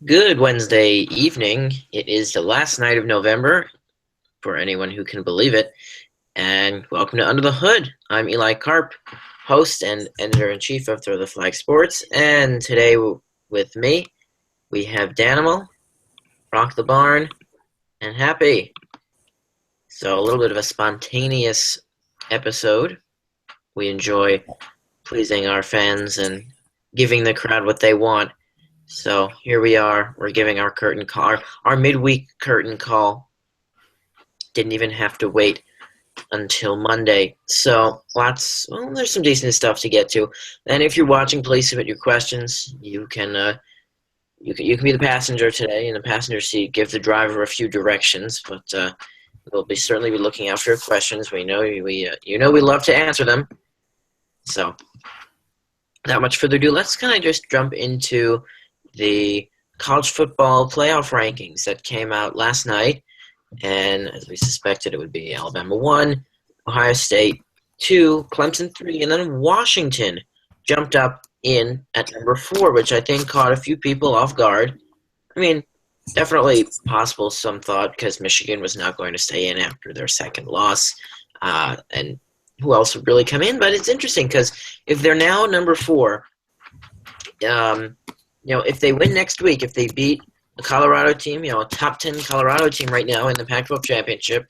Good Wednesday evening. It is the last night of November, for anyone who can believe it. And welcome to Under the Hood. I'm Eli Karp, host and editor-in-chief of Throw the Flag Sports. And today with me, we have Danimal, Rock the Barn, and Happy. So a little bit of a spontaneous episode. We enjoy pleasing our fans and giving the crowd what they want. So here we are. We're giving our curtain call, our midweek curtain call. Didn't even have to wait until Monday. So there's some decent stuff to get to. And if you're watching, please submit your questions. You can be the passenger today in the passenger seat. Give the driver a few directions, but we'll certainly be looking out for your questions. We know we love to answer them. So without much further ado, let's kind of just jump into the college football playoff rankings that came out last night. And as we suspected, it would be Alabama 1, Ohio State 2, Clemson 3, and then Washington jumped up in at number 4, which I think caught a few people off guard. I mean, definitely possible, some thought, because Michigan was not going to stay in after their second loss. And who else would really come in? But it's interesting because if they're now number 4, if they win next week, if they beat a Colorado team, a top 10 Colorado team right now in the Pac-12 championship,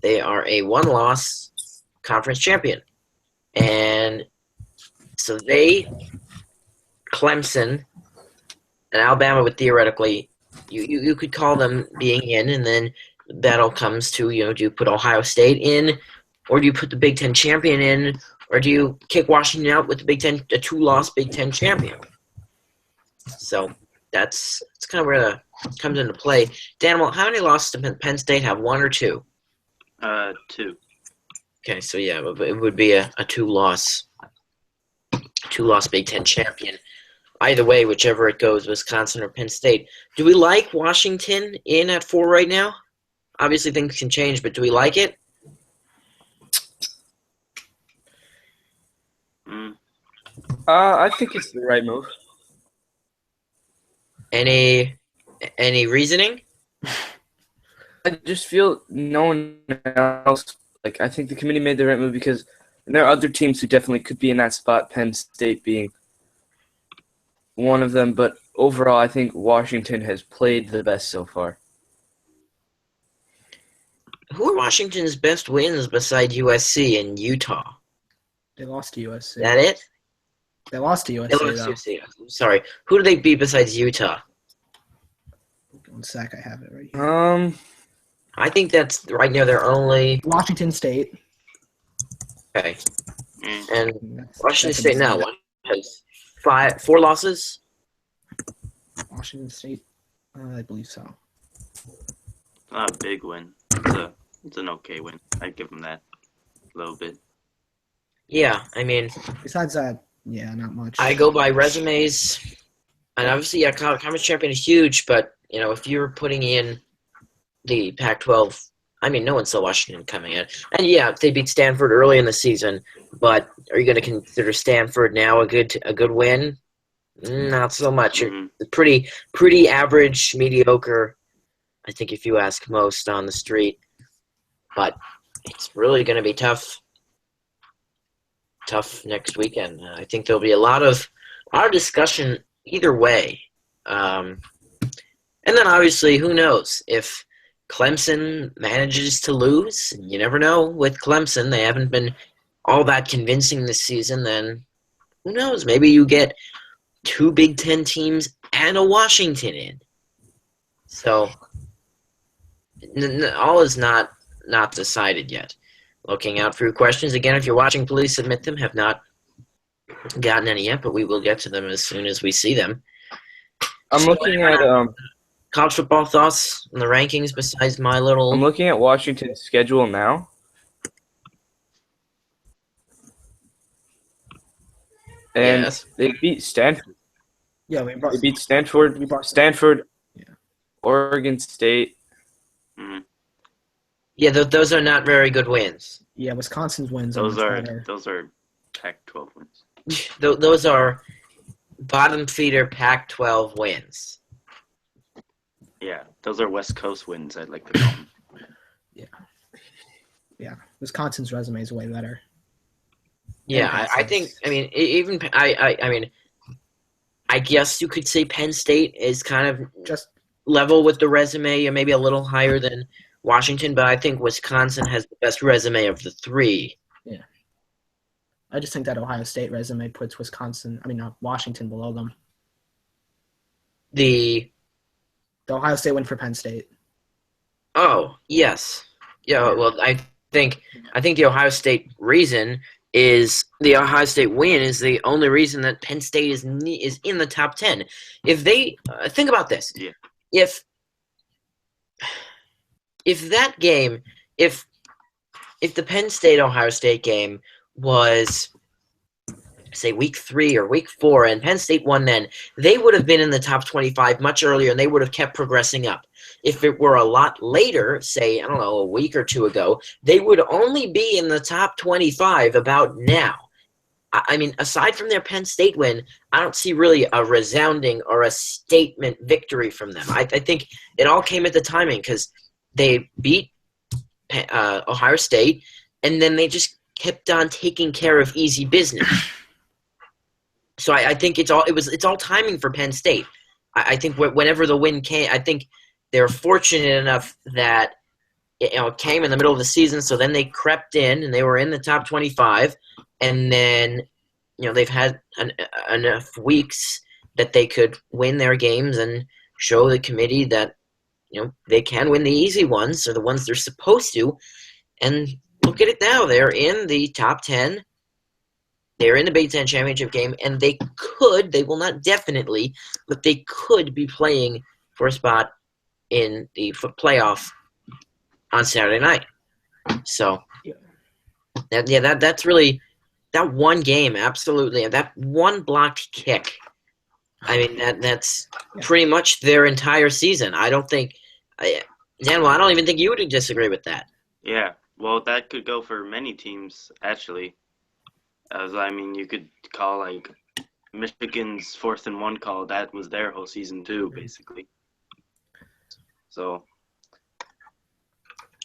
they are a one-loss conference champion. And so Clemson, and Alabama would theoretically, you could call them being in, and then that all comes to, do you put Ohio State in, or do you put the Big Ten champion in, or do you kick Washington out with the Big Ten, a 2-loss Big Ten champion? So that's kind of where that comes into play. Danimal, how many losses did Penn State have? 1 or 2? 2. Okay, so yeah, it would be a two-loss Big Ten champion. Either way, whichever it goes, Wisconsin or Penn State. Do we like Washington in at 4 right now? Obviously, things can change, but do we like it? I think it's the right move. Any reasoning? I just feel no one else. I think the committee made the right move because there are other teams who definitely could be in that spot, Penn State being one of them. But overall, I think Washington has played the best so far. Who are Washington's best wins beside USC and Utah? They lost to USC. Is that it? They lost to USC. They lost to USC. I'm sorry. Who do they beat besides Utah? 1 sec, I have it right here. I think that's right now their only. Washington State. Okay. And That's Washington second State now seed. has 4 losses. Washington State, I believe so. Not a big win. It's an okay win. I'd give them that a little bit. Yeah, I mean, Besides that, yeah, not much. I go by resumes, and obviously, yeah, conference champion is huge. But if you're putting in the Pac-12, I mean, no one saw Washington coming in. And yeah, they beat Stanford early in the season, but are you going to consider Stanford now a good win? Not so much. Mm-hmm. It's pretty average, mediocre, I think, if you ask most on the street. But it's really going to be tough next weekend. I think there'll be a lot of discussion either way. And then obviously, who knows if Clemson manages to lose? You never know with Clemson. They haven't been all that convincing this season. Then who knows? Maybe you get 2 Big Ten teams and a Washington in. So all is not decided yet. Looking out for your questions. Again, if you're watching, please submit them. Have not gotten any yet, but we will get to them as soon as we see them. I'm looking at college football thoughts on the rankings besides my little. I'm looking at Washington's schedule now. And Yes. they beat Stanford. Yeah, we brought. They beat Stanford. We brought Stanford, Yeah. Oregon State. Mm-hmm. Yeah, those are not very good wins. Yeah, Wisconsin's wins are Those much are better. Pac-12 wins. Those are bottom feeder Pac-12 wins. Yeah, those are West Coast wins, I'd like to call them. Yeah, Wisconsin's resume is way better. Yeah, I think. I mean, even I mean, I guess you could say Penn State is kind of Just level with the resume, or maybe a little higher than Washington, but I think Wisconsin has the best resume of the three. yeah. I just think that Ohio State resume puts Washington below them. The Ohio State win for Penn State. Oh, yes. Yeah, well, think I think the Ohio State reason is the Ohio State win is the only reason that Penn State is in the top 10. If they think about this. Yeah. If that game, if the Penn State Ohio State game was say week 3 or week 4 and Penn State won then, they would have been in the top 25 much earlier and they would have kept progressing up. If it were a lot later, say, I don't know, a week or two ago, they would only be in the top 25 about now. I mean, aside from their Penn State win, I don't see really a resounding or a statement victory from them. I think it all came at the timing because they beat Ohio State, and then they just kept on taking care of easy business. So I think it's all timing for Penn State. I think whenever the win came, I think they're fortunate enough that it came in the middle of the season. So then they crept in and they were in the top 25, and then they've had enough weeks that they could win their games and show the committee that they can win the easy ones or the ones they're supposed to. And look at it now; they're in the top 10. They're in the Big Ten championship game, and they will not definitely, but they could be playing for a spot in the playoff on Saturday night. So, that's really that one game, absolutely. And that one blocked kick, I mean, that's pretty much their entire season. I don't think, Dan, I don't even think you would disagree with that. Yeah, well, that could go for many teams, actually. You could call like Michigan's 4th and 1 call. That was their whole season too, basically. So,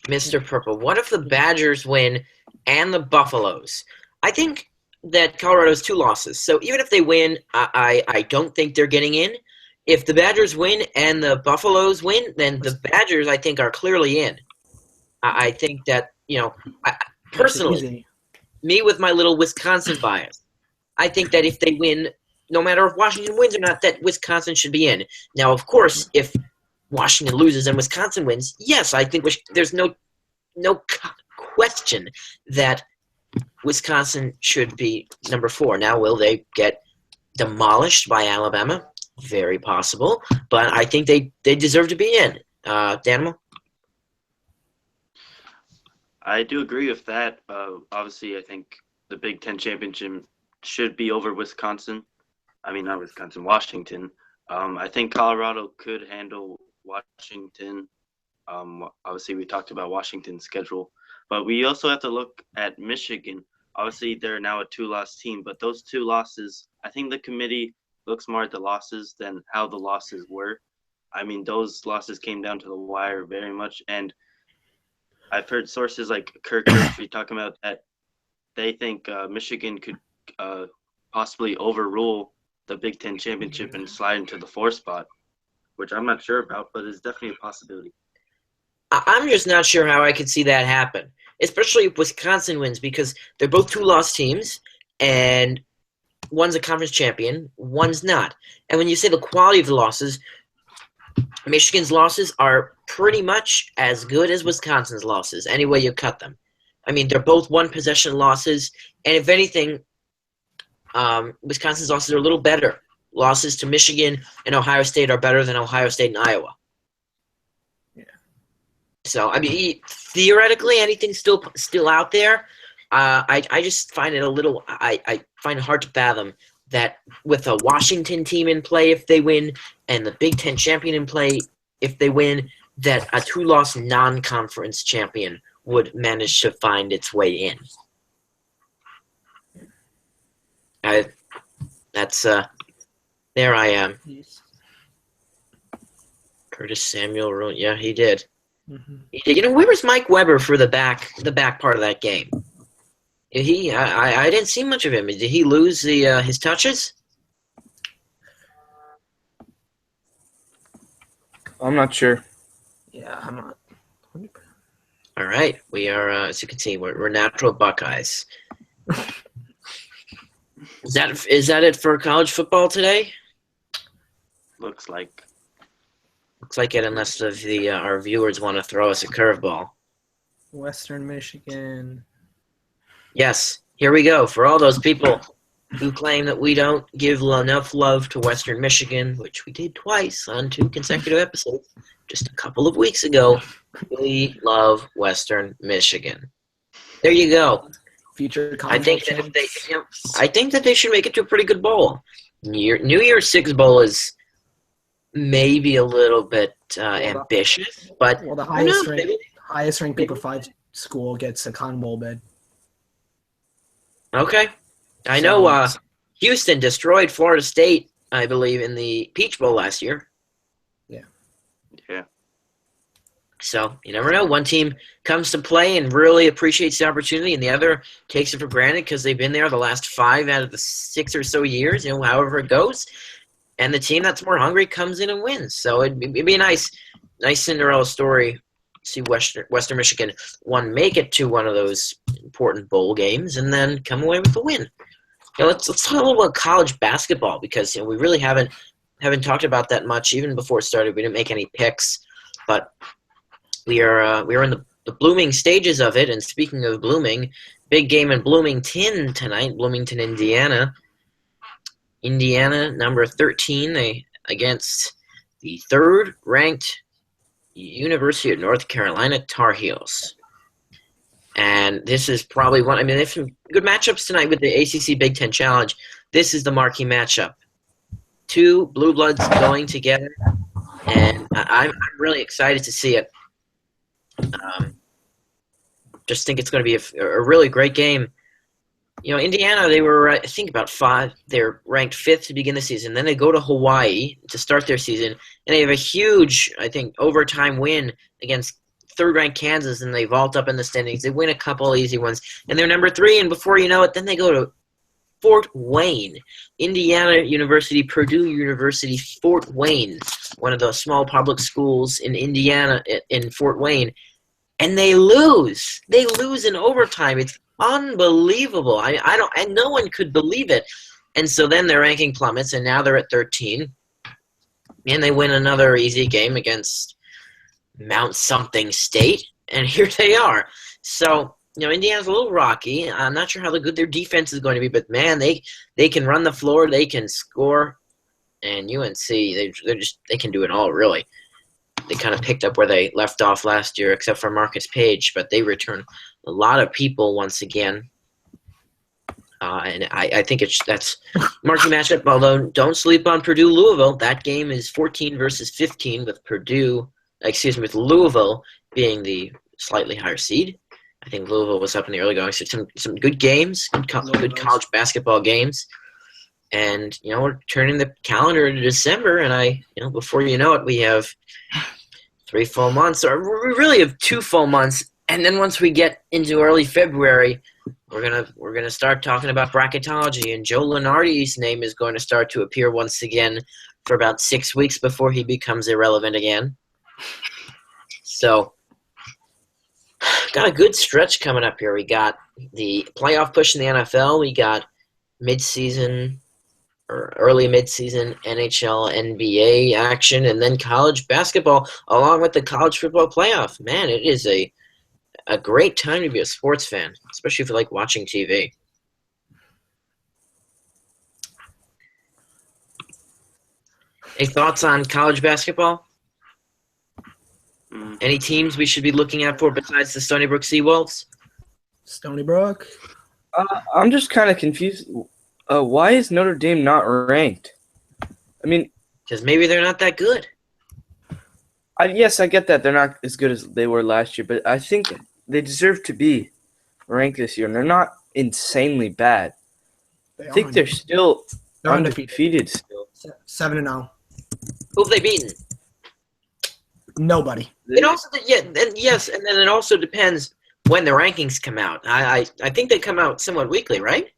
Mr. Purple, what if the Badgers win and the Buffaloes? I think that Colorado's 2 losses. So even if they win, I don't think they're getting in. If the Badgers win and the Buffaloes win, then the Badgers, I think, are clearly in. I think that, personally, me with my little Wisconsin bias, I think that if they win, no matter if Washington wins or not, that Wisconsin should be in. Now, of course, if Washington loses and Wisconsin wins, yes, I think there's no question that Wisconsin should be number 4. Now, will they get demolished by Alabama? Very possible, but I think they deserve to be in. Daniel? I do agree with that. Obviously, I think the Big Ten championship should be over Wisconsin. Not Wisconsin, Washington. I think Colorado could handle Washington. Obviously, we talked about Washington's schedule, but we also have to look at Michigan. Obviously, they're now a 2-loss team, but those 2 losses, I think the committee looks more at the losses than how the losses were. Those losses came down to the wire very much, and I've heard sources like Kirk Herbstreit talking about that they think Michigan could possibly overrule the Big Ten championship and slide into the 4th spot, which I'm not sure about, but it's definitely a possibility. I'm just not sure how I could see that happen, especially if Wisconsin wins, because they're both 2-loss teams, and one's a conference champion, one's not. And when you say the quality of the losses, Michigan's losses are pretty much as good as Wisconsin's losses, any way you cut them. They're both 1-possession losses, and if anything, Wisconsin's losses are a little better. Losses to Michigan and Ohio State are better than Ohio State and Iowa. Yeah. So, theoretically, anything's still out there. I just find it I find it hard to fathom that with a Washington team in play if they win and the Big Ten champion in play if they win, that a 2-loss non-conference champion would manage to find its way in. There I am. Curtis Samuel, yeah, he did. Mm-hmm. He did. Where was Mike Weber for the back part of that game? I didn't see much of him. Did he lose his touches? I'm not sure. Yeah, I'm not. All right, we are. As you can see, we're natural Buckeyes. Is that it for college football today? Looks like. Looks like it, unless our viewers want to throw us a curveball. Western Michigan. Yes, here we go. For all those people who claim that we don't give enough love to Western Michigan, which we did twice on 2 consecutive episodes just a couple of weeks ago, we love Western Michigan. There you go. Future I think that I think that they should make it to a pretty good bowl. New Year's Six Bowl is maybe a little bit ambitious, but the who knows, highest ranked Paper 5 school gets a Cotton Bowl bid. Okay. I know Houston destroyed Florida State, I believe, in the Peach Bowl last year. Yeah. So you never know. One team comes to play and really appreciates the opportunity, and the other takes it for granted because they've been there the last 5 out of the 6 or so years, however it goes. And the team that's more hungry comes in and wins. So it'd be a nice Cinderella story. See Western Michigan make it to one of those important bowl games and then come away with the win. Let's talk a little about college basketball because we really haven't talked about that much even before it started. We didn't make any picks, but we are in the blooming stages of it. And speaking of blooming, big game in Bloomington tonight, Bloomington, Indiana. Indiana, number 13, against the 3rd-ranked University of North Carolina Tar Heels. And this is probably they have some good matchups tonight with the ACC Big Ten Challenge. This is the marquee matchup. 2 blue bloods going together, and I'm really excited to see it. Just think it's going to be a really great game. Indiana, they were, I think, about 5. They're ranked 5th to begin the season. Then they go to Hawaii to start their season, and they have a huge, I think, overtime win against 3rd-ranked Kansas, and they vault up in the standings. They win a couple easy ones, and they're number 3, and before you know it, then they go to Fort Wayne. Indiana University, Purdue University, Fort Wayne, one of the small public schools in Indiana, in Fort Wayne, and they lose. They lose in overtime. It's unbelievable. No one could believe it. And so then their ranking plummets, and now they're at 13. And they win another easy game against Mount Something State, and here they are. So, Indiana's a little rocky. I'm not sure how good their defense is going to be, but man, they can run the floor, they can score, and UNC, they can do it all, really. They kind of picked up where they left off last year, except for Marcus Page, but they return a lot of people once again. And I think that's marquee matchup, although don't sleep on Purdue-Louisville. That game is 14 versus 15 with Louisville being the slightly higher seed. I think Louisville was up in the early going. So some good games, good college basketball games. And, we're turning the calendar to December, and before you know it, we have 3 full months, or we really have 2 full months. And then once we get into early February, we're gonna start talking about bracketology, and Joe Lunardi's name is going to start to appear once again for about 6 weeks before he becomes irrelevant again. So, got a good stretch coming up here. We got the playoff push in the NFL. We got mid-season or early mid-season NHL, NBA action, and then college basketball along with the college football playoff. Man, it is a great time to be a sports fan, especially if you like watching TV. Any thoughts on college basketball? Any teams we should be looking out for besides the Stony Brook Seawolves? Stony Brook? I'm just kind of confused. Why is Notre Dame not ranked? I mean, because maybe they're not that good. Yes, I get that they're not as good as they were last year, but I think they deserve to be ranked this year, and they're not insanely bad. I think they're still undefeated still. 7-0. Who have they beaten? Nobody. It also, yes, and then it also depends when the rankings come out. I think they come out somewhat weekly, right?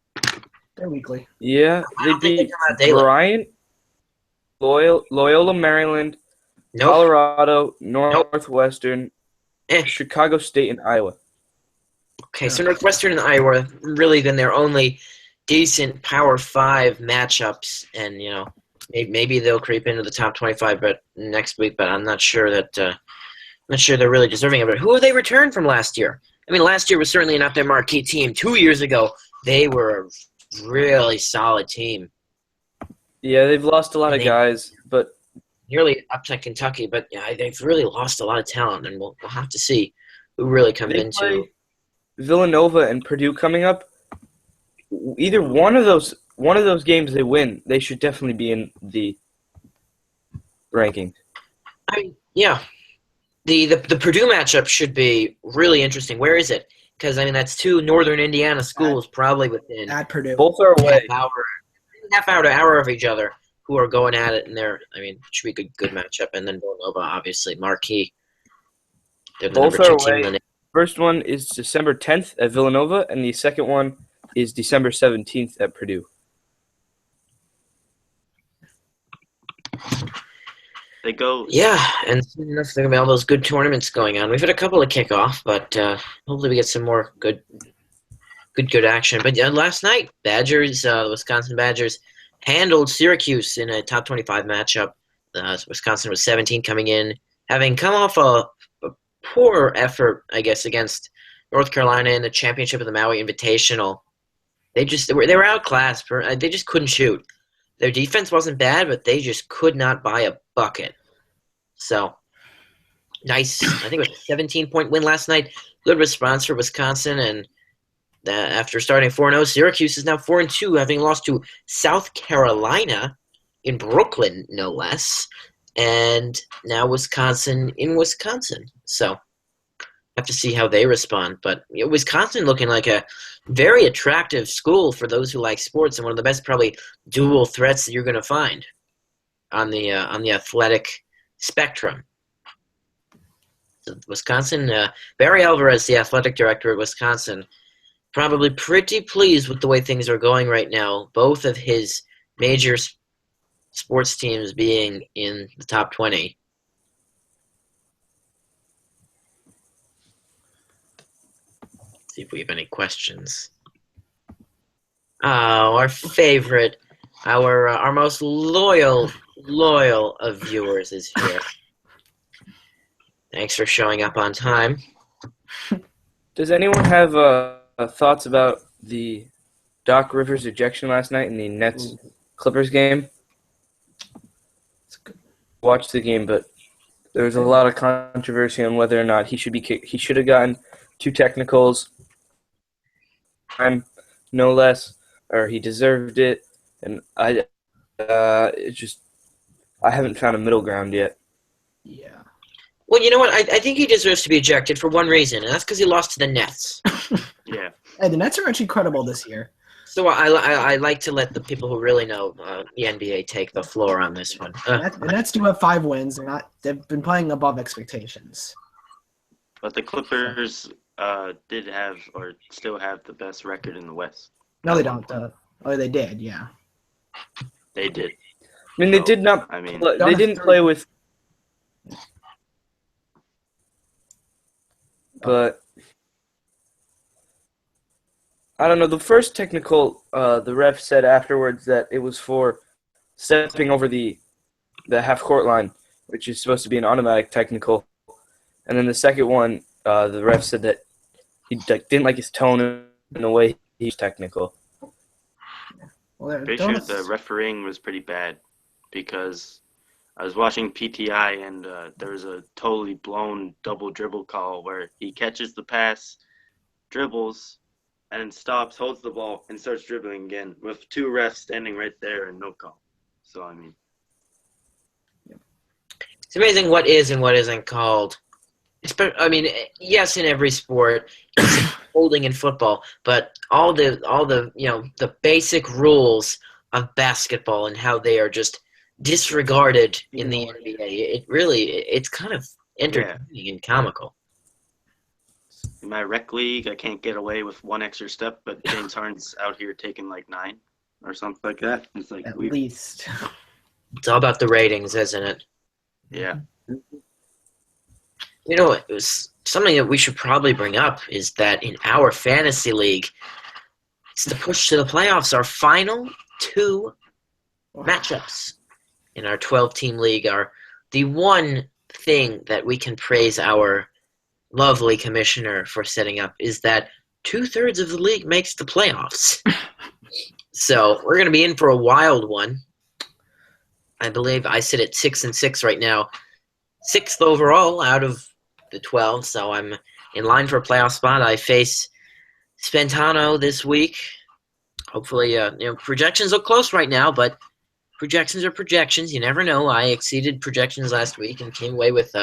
They're weekly. Yeah, I they don't think they beat come out daily. Bryant, Loyola Maryland, Nope. Colorado, Northwestern, Eh. Chicago State, and Iowa. Okay, so Northwestern and Iowa have really been their only decent Power 5 matchups, and maybe they'll creep into the top 25 next week, but I'm not sure that I'm not sure they're really deserving of it. Who have they returned from last year? I mean, last year was certainly not their marquee team. 2 years ago, they were a really solid team. Yeah, they've lost a lot of guys, but nearly up to Kentucky, but yeah, they've really lost a lot of talent, and we'll have to see who really comes they into. play Villanova and Purdue coming up. Either one of those games they win, they should definitely be in the ranking. I mean, yeah, the Purdue matchup should be really interesting. Where is it? Because I mean, that's two Northern Indiana schools, probably within At Purdue. Both are away. half hour to hour of each other, who are going at it, and it should be a good matchup. And then Villanova, obviously, marquee. They're the Both number 2 are team away. in the First one is December 10th at Villanova, and the second one is December 17th at Purdue. They go. Yeah, and soon enough, there are going to be all those good tournaments going on. We've had a couple of kickoff, but hopefully we get some more good action. But last night, the Wisconsin Badgers handled Syracuse in a top 25 matchup. Wisconsin was 17 coming in, having come off a poor effort, I guess, against North Carolina in the championship of the Maui Invitational. They were outclassed. They just couldn't shoot. Their defense wasn't bad, but they just could not buy a bucket. So, nice. I think it was a 17-point win last night. Good response for Wisconsin, and after starting 4-0, Syracuse is now 4-2, having lost to South Carolina in Brooklyn, no less. And now Wisconsin in Wisconsin. So, have to see how they respond. But Wisconsin looking like a very attractive school for those who like sports, and one of the best probably dual threats that you're going to find on the athletic spectrum. So Wisconsin, Barry Alvarez, the athletic director at Wisconsin, probably pretty pleased with the way things are going right now. Both of his major sports teams being in the top 20. See if we have any questions. Oh, our favorite, our most loyal of viewers is here. Thanks for showing up on time. Does anyone have thoughts about the Doc Rivers ejection last night in the Nets Clippers game? Watched the game, but there was a lot of controversy on whether or not he should be kicked. He should have gotten 2 technicals, no less, or he deserved it. And I haven't found a middle ground yet. Yeah. Well, you know what? I think he deserves to be ejected for one reason, and that's because he lost to the Nets. Yeah. Hey, the Nets are actually credible this year. So I like to let the people who really know the NBA take the floor on this one. The Nets do have 5 wins. They've been playing above expectations. But the Clippers did have or still have the best record in the West. No, they don't. They did, yeah. They did. I mean, they did not. I mean, They didn't play with. But I don't know. The first technical, the ref said afterwards that it was for stepping over the half-court line, which is supposed to be an automatic technical. And then the second one, the ref said that he didn't like his tone in the way he's technical. Well, pretty sure the refereeing was pretty bad because I was watching PTI and there was a totally blown double dribble call where he catches the pass, dribbles, and then stops, holds the ball, and starts dribbling again with 2 refs standing right there and no call. So, I mean. It's amazing what is and what isn't called. I mean, yes, in every sport, holding in football, but all the the basic rules of basketball and how they are just disregarded in the NBA. It's kind of entertaining and comical. In my rec league, I can't get away with one extra step, but James Harden's out here taking like 9 or something like that. It's like At weird. least. It's all about the ratings, isn't it? Yeah. You know, it was something that we should probably bring up is that in our fantasy league, it's the push to the playoffs. Our final 2 matchups in our 12-team league are the one thing that we can praise our lovely commissioner for setting up is that 2/3 of the league makes the playoffs. So we're going to be in for a wild one. I believe I sit at 6-6 right now, 6th overall out of the 12. So I'm in line for a playoff spot. I face Spentano this week. Hopefully, projections look close right now, but projections are projections. You never know. I exceeded projections last week and came away with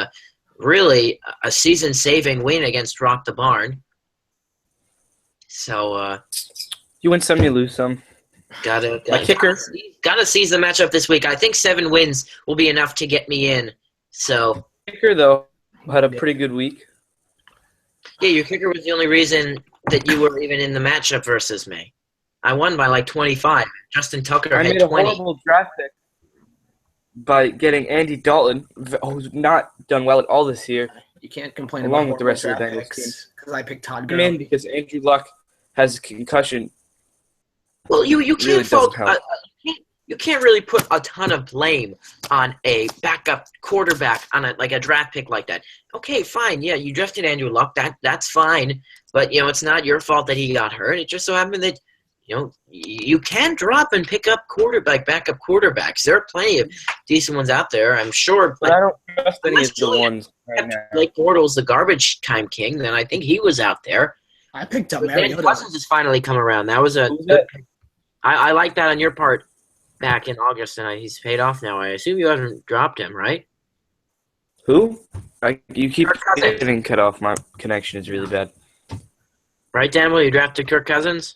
really a season-saving win against Rock the Barn. So You win some, you lose some. gotta kicker. gotta seize the matchup this week. I think 7 wins will be enough to get me in. So Kicker, though, had a pretty good week. yeah, your kicker was the only reason that you were even in the matchup versus me. I won by like 25. Justin Tucker I had made a 20. horrible draft pick by getting Andy Dalton, who's not done well at all this year. You can't complain Along about with the rest of the horrible Bengals draft picks because I picked Todd I'm in Gurley. because Andrew Luck has a concussion. Well, you Really can't doesn't fault. help. You can't really put a ton of blame on a backup quarterback on a draft pick like that. Okay, fine. Yeah, you drafted Andrew Luck. That's fine. But it's not your fault that he got hurt. It just so happened that you can drop and pick up backup quarterbacks. There are plenty of decent ones out there, I'm sure. But I don't trust any unless of the ones right now. Blake Bortles, the garbage time king, then I think he was out there. I picked up But Dan Mariota. Cousins has finally come around. That was a Who's good that? pick. I like that on your part back in August, and he's paid off now. I assume you haven't dropped him, right? Who? You keep Kirk Cousins. getting cut off. My connection is really bad. Right, Daniel? You drafted Kirk Cousins?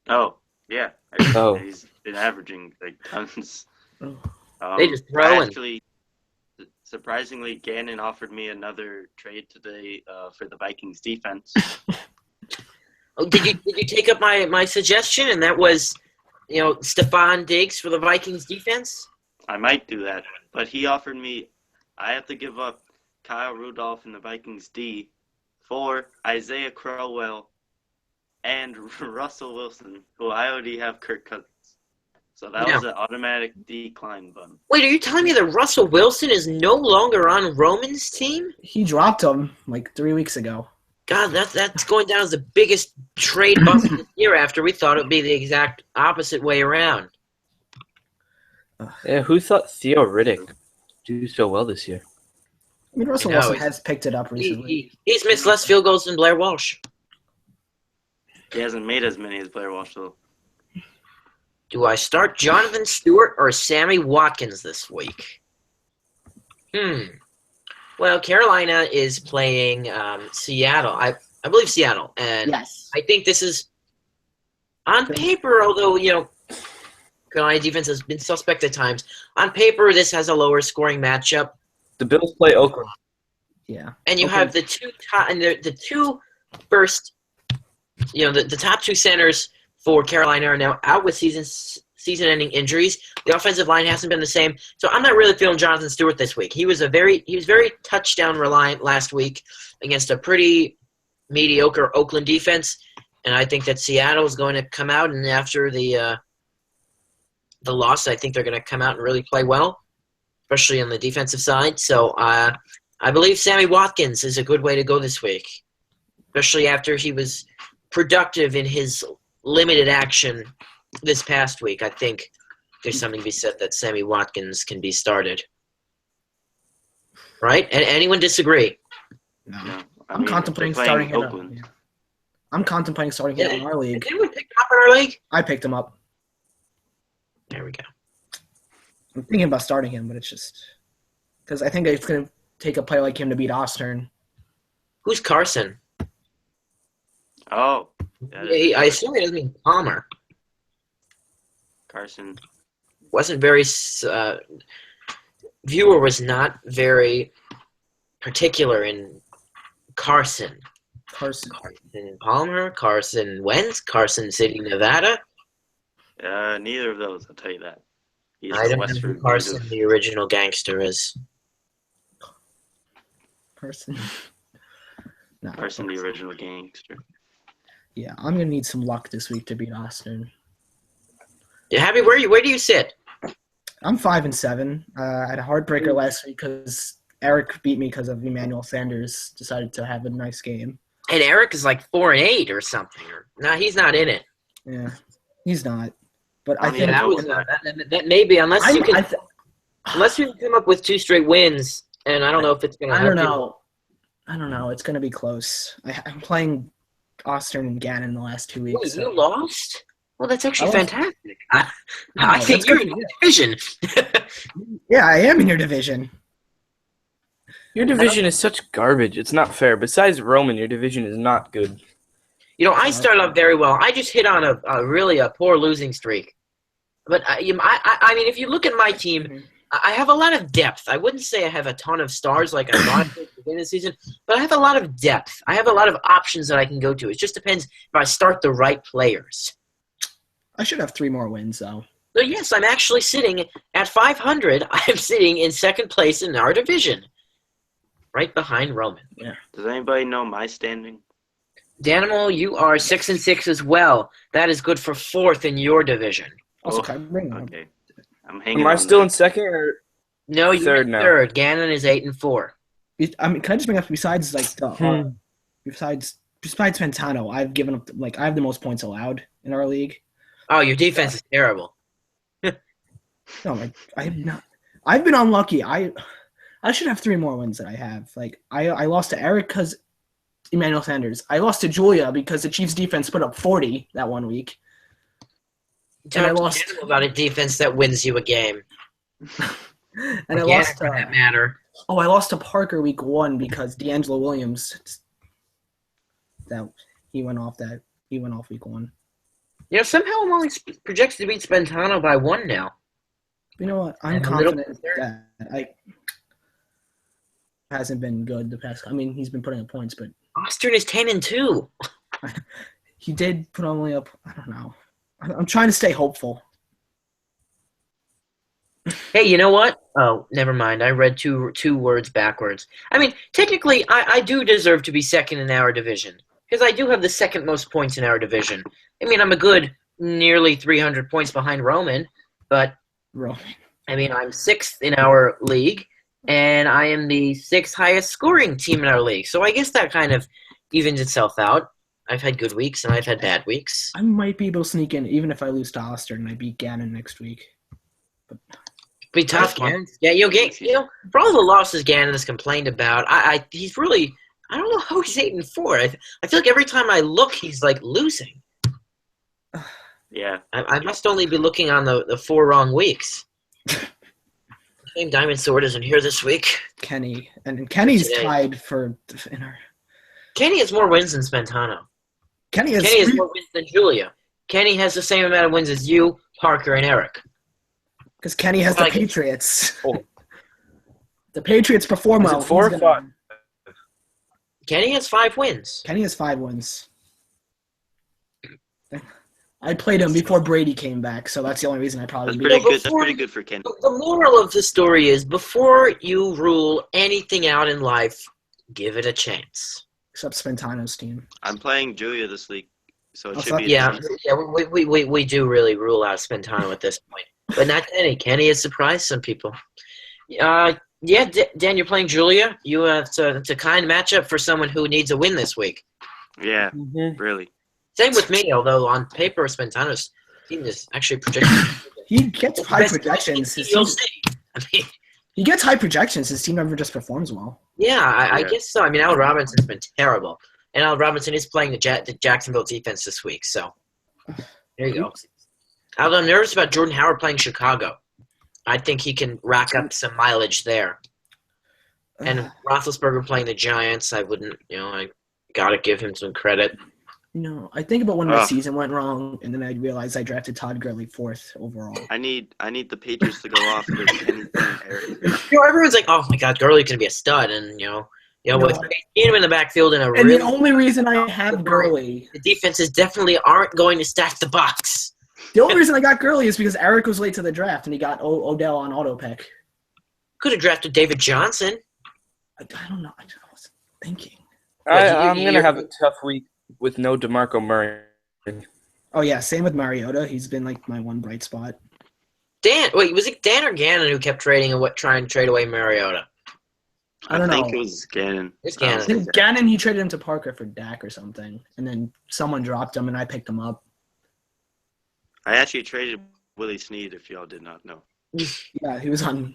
Oh, yeah. Oh. He's been averaging like tons. They just throw in. Actually, surprisingly, Gannon offered me another trade today for the Vikings defense. Oh, did you take up my suggestion, and that was, Stephon Diggs for the Vikings defense? I might do that, but he offered me I have to give up Kyle Rudolph in the Vikings D for Isaiah Crowell and Russell Wilson, who I already have Kirk Cousins. So that was an automatic decline button. Wait, are you telling me that Russell Wilson is no longer on Roman's team? He dropped him like 3 weeks ago. God, that's going down as the biggest trade bust this year after we thought it would be the exact opposite way around. Yeah, who thought Theo Riddick do so well this year? I mean, Russell Wilson has picked it up recently. He's missed less field goals than Blair Walsh. He hasn't made as many as Blair Walsh, though. Do I start Jonathan Stewart or Sammy Watkins this week? Well, Carolina is playing Seattle. I believe Seattle. And Yes. I think this is, on paper, although, Carolina defense has been suspect at times, on paper this has a lower scoring matchup. The Bills play Oakland. Yeah. And you have the two top, and the two first, the top 2 centers for Carolina are now out with season-ending injuries. The offensive line hasn't been the same, so I'm not really feeling Jonathan Stewart this week. He was very touchdown reliant last week against a pretty mediocre Oakland defense, and I think that Seattle is going to come out, and after the loss, I think they're going to come out and really play well, especially on the defensive side. So I believe Sammy Watkins is a good way to go this week, especially after he was productive in his limited action this past week. I think there's something to be said that Sammy Watkins can be started. Right? And anyone disagree? No. I I'm mean, contemplating they're playing starting him. Oakland. I'm contemplating starting him in our league. Did anyone pick him up in our league? I picked him up. There we go. I'm thinking about starting him, but it's just because I think it's going to take a player like him to beat Ostern. Who's Carson? Oh. I assume he doesn't mean Palmer. Carson. Wasn't very viewer was not very particular in Carson. Carson. Carson Palmer, Carson Wentz, Carson City, Nevada. Neither of those, I'll tell you that. He's I a don't know Western who Carson, native. the original gangster, is. Carson. No. Carson, the original gangster. Yeah, I'm gonna need some luck this week to beat Austin. Yeah, Happy, where do you sit? I'm 5-7. I had a heartbreaker last week because Eric beat me because of Emmanuel Sanders decided to have a nice game. And Eric is like 4-8 or something. No, he's not in it. Yeah, he's not. But I I mean, think That may be unless you can I unless you can come up with 2 straight wins, and I don't know if it's gonna. don't know. I don't know. It's gonna be close. I'm playing Austin and Gannon the last 2 weeks. Wait, so- you lost? Well, that's actually I lost. fantastic. I No, think that's you're good in for the you. division. Yeah, I am in your division. Your division is such garbage. It's not fair. Besides Roman, your division is not good. You know, I started off very well. I just hit on a really poor losing streak. But I mean, if you look at my team, I have a lot of depth. I wouldn't say I have a ton of stars like I thought at the beginning of the season, but I have a lot of depth. I have a lot of options that I can go to. It just depends if I start the right players. I should have 3 more wins though. So yes, I'm actually sitting at 500. I'm sitting in second place in our division, right behind Roman. Does anybody know my standing? Danimal, you are 6-6 as well. That is good for 4th in your division. Also, Oh, can I bring them? Okay. I'm hanging Am I on still that. in second or No, you're Third in now. third. Gannon is 8-4. I mean, can I just bring up besides like the besides Fantano, I've given up I have the most points allowed in our league. Oh, your defense is terrible. No, I have not. I've been unlucky. I should have 3 more wins that I have. I lost to Eric because Emmanuel Sanders. I lost to Julia because the Chiefs defense put up 40 that one week. Tell I lost- Danimal about a defense that wins you a game. And I Gannon, lost for that matter. I lost to Parker week 1 because D'Angelo Williams he went off week 1. You know, somehow I'm only projected to beat Spentano by 1 now. You know what? I'm And a little confident that hasn't been good the past. I mean, he's been putting up points, but Austin is 10-2. he did put only up. I don't know. I'm trying to stay hopeful. Hey, you know what? Oh, never mind. I read two words backwards. I mean, technically, I do deserve to be second in our division because I do have the second most points in our division. I mean, I'm a good nearly 300 points behind Roman, but Bro. I mean, I'm 6th in our league, and I am the 6th highest scoring team in our league. So I guess that kind of evens itself out. I've had good weeks, and I've had bad weeks. I might be able to sneak in even if I lose to Oster and I beat Gannon next week. Be tough, That's fun. Gannon. Yeah, for all the losses Gannon has complained about, he's really, I don't know how he's 8-4. I feel like every time I look, he's like losing. Yeah. I must only be looking on the 4 wrong weeks. Shame Diamond Sword isn't here this week. Kenny and Kenny's Today. tied for in our. Kenny has more wins than Spentano. Kenny has more wins than Julia. Kenny has the same amount of wins as you, Parker, and Eric. because Kenny has the Like- Patriots. Oh. The Patriots perform Is it well. 4 or He's gonna- 5? Kenny has 5 wins. Kenny has 5 wins. I played him before Brady came back, so that's the only reason I probably That's beat pretty him. Well, good. That's before- pretty good for Ken. The moral of the story is before you rule anything out in life, give it a chance. Except Spentano's team. I'm playing Julia this week, so it I should thought- be. Yeah, we do really rule out Spentano at this point, but not Kenny. Kenny has surprised some people. Dan, you're playing Julia. It's a kind matchup for someone who needs a win this week. Yeah, Mm-hmm. really. Same with me, although on paper Spentano's team is actually projected. He gets high projections. His team, You'll see. I mean, he gets high projections. His team never just performs well. yeah, I Yeah. guess so. I mean, Al Robinson's been terrible, and Al Robinson is playing the Jacksonville defense this week. So there you go. Although I'm nervous about Jordan Howard playing Chicago. I think he can rack up some mileage there. And Roethlisberger playing the Giants, I wouldn't, I gotta give him some credit. I think about when my Ugh. season went wrong, and then I realized I drafted Todd Gurley 4th overall. I need the Patriots to go off because Kenny's playing Eric. Everyone's like, "Oh my God, Gurley's gonna be a stud," and with him in the backfield and the only reason I have Gurley, the defenses definitely aren't going to stack the box. The only reason I got Gurley is because Eric was late to the draft and he got Odell on auto pick. Could have drafted David Johnson. I don't know. I was thinking. I'm going to have a tough week with no DeMarco Murray. Oh, yeah. Same with Mariota. He's been like my one bright spot. Was it Dan or Gannon who kept trying to trade away Mariota? I don't know. I think it was Gannon. It's Gannon. I think Gannon, he traded him to Parker for Dak or something. And then someone dropped him and I picked him up. I actually traded Willie Snead, if y'all did not know. Yeah, he's on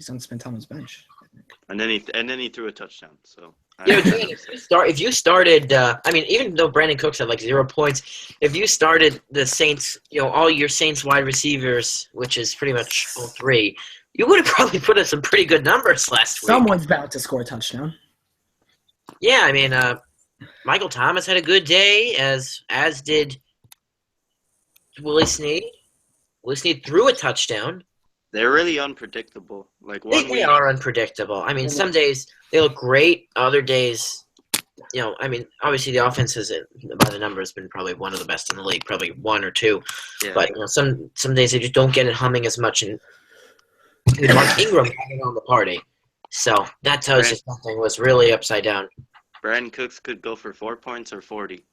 Spintello's bench, I think. And then he threw a touchdown. So if you started, even though Brandon Cooks had like 0 points, if you started the Saints, all your Saints wide receivers, which is pretty much all 3, you would have probably put up some pretty good numbers last week. Someone's about to score a touchdown. Yeah, Michael Thomas had a good day, as did Willie Snead. Willie Snead threw a touchdown. They're really unpredictable. Like They are unpredictable. Some days they look great. Other days, obviously the offense has, by the numbers, been probably one of the best in the league, probably 1 or 2. Yeah. But some days they just don't get it humming as much. And Mark Ingram having on the party, so that tells you something was really upside down. Brandon Cooks could go for 4 points or 40.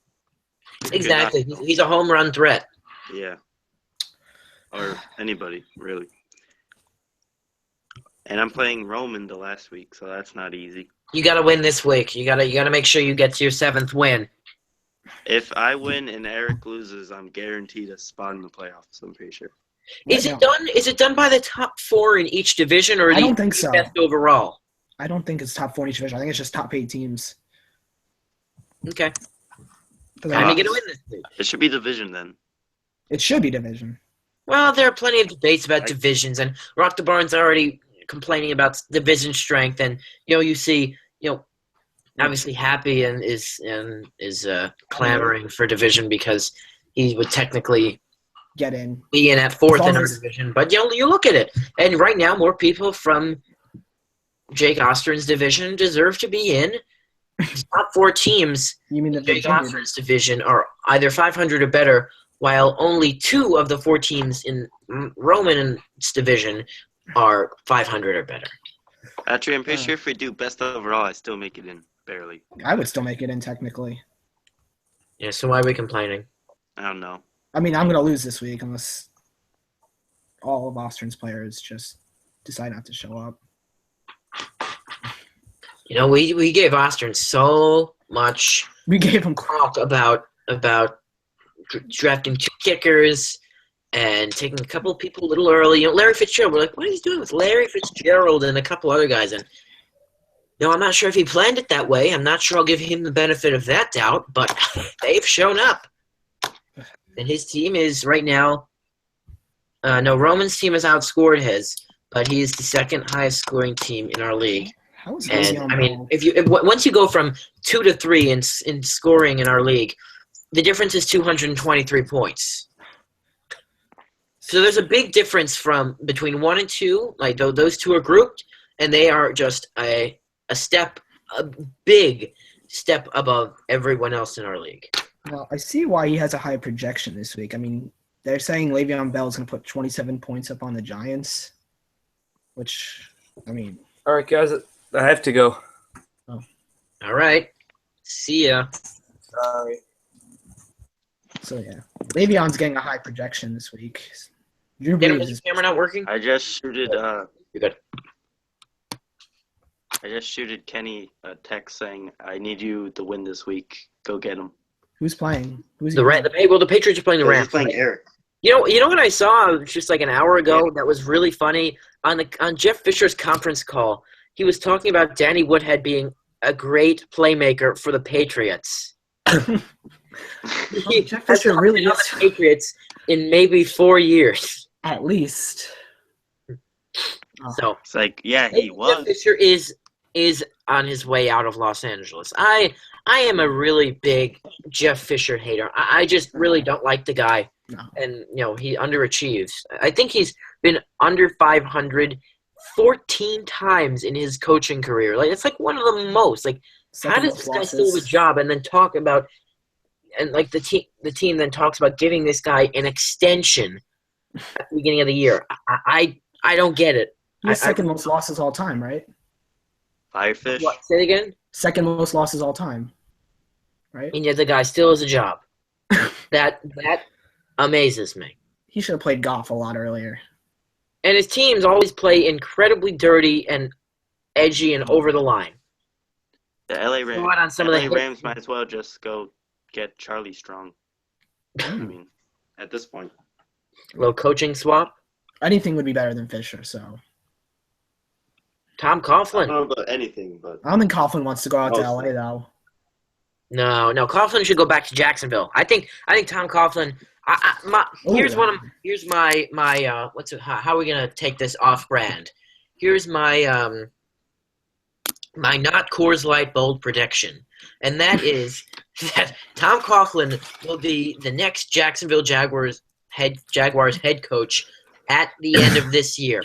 Exactly, he's a home run threat. Yeah. Or anybody, really. And I'm playing Roman the last week, so that's not easy. You got to win this week. You got to make sure you get to your 7th win. If I win and Eric loses, I'm guaranteed a spot in the playoffs, I'm pretty sure. Is it done? Is it done by the top 4 in each division, or I don't think so. Best overall? I don't think it's top 4 in each division. I think it's just top 8 teams. Okay. How are you going to win this week? It should be division then. It should be division. Well, there are plenty of debates about divisions, and Rock the Barn's already complaining about division strength, and you see, obviously Happy and is clamoring for division because he would technically be in at 4th in our division. But you look at it, and right now more people from Jake Ostern's division deserve to be in. Top 4 teams in Jake Ostern's division are either 500 or better, while only 2 of the 4 teams in Roman's division are 500 or better. Actually, I'm pretty sure if we do best overall, I still make it in, barely. I would still make it in, technically. Yeah, so why are we complaining? I don't know. I'm going to lose this week unless all of Ostern's players just decide not to show up. We gave Ostern so much. We gave him talk about drafting 2 kickers and taking a couple of people a little early. Larry Fitzgerald. We're like, what is he doing with Larry Fitzgerald and a couple other guys? And I'm not sure if he planned it that way. I'm not sure I'll give him the benefit of that doubt, but they've shown up. And his team is right now. Roman's team has outscored his, but he is the 2nd highest scoring team in our league. How is And once you go from 2 to 3 in scoring in our league, the difference is 223 points. So there's a big difference between 1 and 2. Like those 2 are grouped, and they are just a big step above everyone else in our league. Well, I see why he has a high projection this week. They're saying Le'Veon Bell is going to put 27 points up on the Giants, which, All right, guys, I have to go. Oh. All right. See ya. Sorry. So, yeah. Le'Veon's getting a high projection this week. Is the camera not working? I just shooted You're good. I just shooted Kenny a text saying, I need you to win this week. Go get him. Who's playing? The Patriots are playing the Rams. He's playing Eric. You know what I saw just like an hour ago that was really funny? On Jeff Fisher's conference call, he was talking about Danny Woodhead being a great playmaker for the Patriots. Jeff Fisher really is. The Patriots in maybe 4 years. At least. So it's like, yeah, he was. Jeff Fisher is on his way out of Los Angeles. I am a really big Jeff Fisher hater. I just really don't like the guy. No. And he underachieves. I think he's been under 500 14 times in his coaching career. Like, it's like one of the most. Like, how Second does most this guy still have a losses. job and then talk about, and like the team then talks about giving this guy an extension at the beginning of the year? I don't get it. He has second most losses all time, right? Firefish. What? Say it again? Second most losses all time, right? And yet the guy still has a job. That amazes me. He should have played golf a lot earlier. And his teams always play incredibly dirty and edgy and over the line. The LA Go out on Rams. some of the LA hit Rams teams. might as well just go get Charlie Strong. I mean, at this point. Little coaching swap. Anything would be better than Fisher, so. Tom I Coughlin. don't know about anything, but I don't think Coughlin wants to go out to Mostly. LA, though. No, Coughlin should go back to Jacksonville. I think Tom Coughlin. Here's my how are we gonna take this off brand? Here's my my not Coors Light bold prediction, and that is that Tom Coughlin will be the next Jacksonville Jaguars head coach at the end of this year.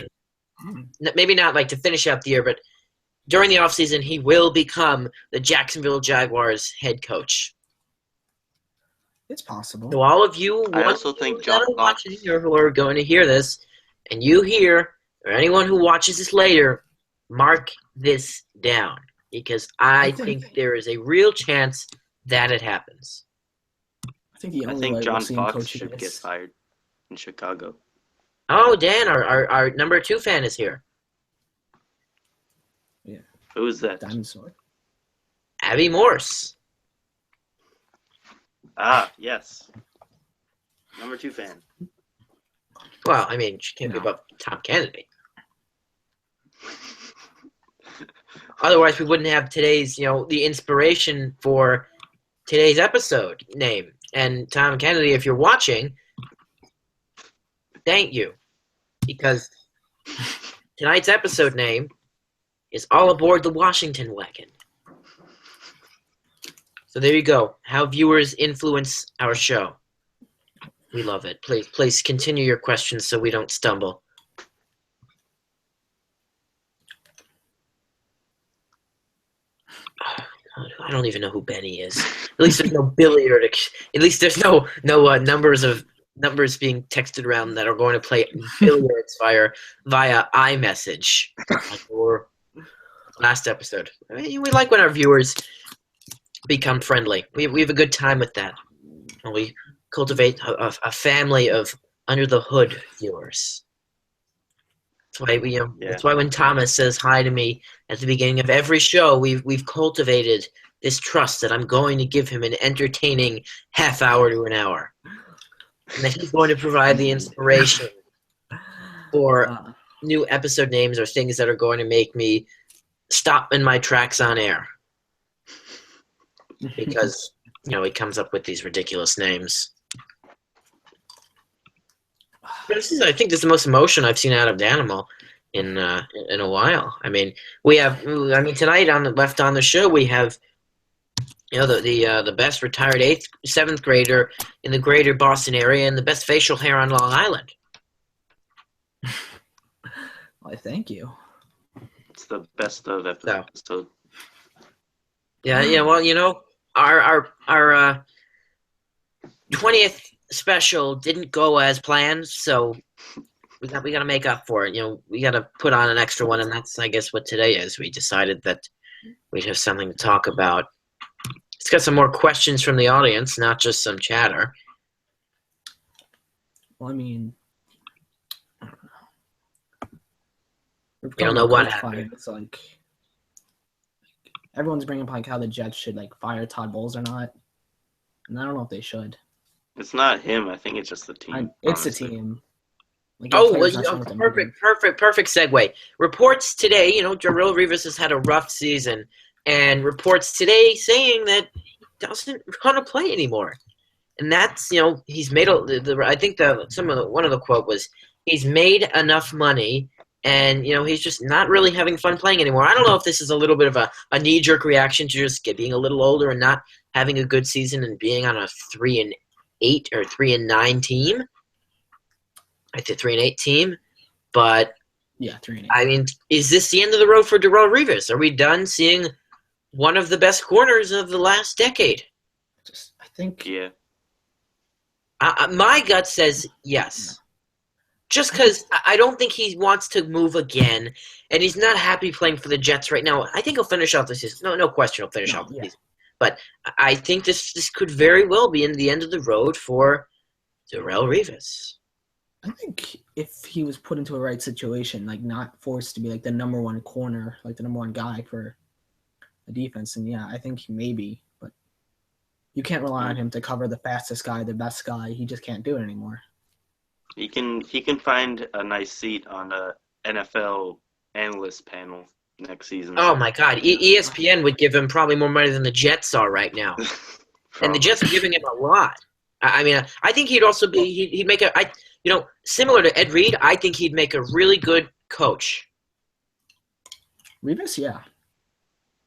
Maybe not like to finish out the year, but during the offseason, he will become the Jacksonville Jaguars head coach. It's possible. So all of you I also think John that are Fox. watching or who are going to hear this, and you hear, or anyone who watches this later, mark this down. Because I think there is a real chance that it happens. I think the I only think way John we'll see him Fox coaching should get is fired in Chicago. Oh, Dan, our number 2 fan is here. Who is that? Diamond Sword. Abby Morse. Ah, yes. Number 2 fan. Well, I mean, she can't be No. above Tom Kennedy. Otherwise, we wouldn't have today's, the inspiration for today's episode name. And Tom Kennedy, if you're watching, thank you. Because tonight's episode name is All Aboard the Washington Wagon. So there you go. How viewers influence our show. We love it. Please continue your questions so we don't stumble. I don't even know who Benny is. At least there's no billiard. At least there's no numbers being texted around that are going to play billiards via iMessage or last episode. I mean, we like when our viewers become friendly. We have a good time with that. And we cultivate a family of under the hood viewers. That's why That's why when Thomas says hi to me at the beginning of every show, we've cultivated this trust that I'm going to give him an entertaining half hour to an hour, and that he's going to provide the inspiration for new episode names or things that are going to make me stop in my tracks on air. Because he comes up with these ridiculous names. But I think this is the most emotion I've seen out of Danimal in a while. I mean, tonight on the show we have the best retired 7th grader in the greater Boston area and the best facial hair on Long Island. Why, thank you. It's the best of episode. Yeah. Well, our 20th special didn't go as planned, so we got to make up for it. We got to put on an extra one, and that's, I guess, what today is. We decided that we'd have something to talk about. Let's get some more questions from the audience, not just some chatter. Well, I mean, I don't know. You don't know what happened. It's like everyone's bringing up like how the Jets should fire Todd Bowles or not, and I don't know if they should. It's not him. I think it's just the team. It's the honestly. team. Perfect segue. Reports today, Darrelle Revis has had a rough season, and reports today saying that he doesn't want to play anymore. And that's, he's made I think one of the quote was, he's made enough money, and, he's just not really having fun playing anymore. I don't know if this is a little bit of a knee-jerk reaction to just being a little older and not having a good season and being on a 3-8 or 3-9 team. I think 3-8 team, but Yeah, 3-8. I mean, is this the end of the road for Darrelle Revis? Are we done seeing one of the best corners of the last decade? I think. Yeah. My gut says yes. Just because I don't think he wants to move again, and he's not happy playing for the Jets right now. I think he'll finish out the season. No question he'll finish out the season. But I think this could very well be in the end of the road for Darrelle Revis. I think if he was put into a right situation, like not forced to be like the number one corner, like the number one guy for the defense, and yeah, I think maybe, but you can't rely on him to cover the fastest guy, the best guy. He just can't do it anymore. He can find a nice seat on a NFL analyst panel next season. Oh my God, ESPN would give him probably more money than the Jets are right now, and the Jets are giving him a lot. I mean, I think he'd also be he'd make similar to Ed Reed. I think he'd make a really good coach. Revis, yeah.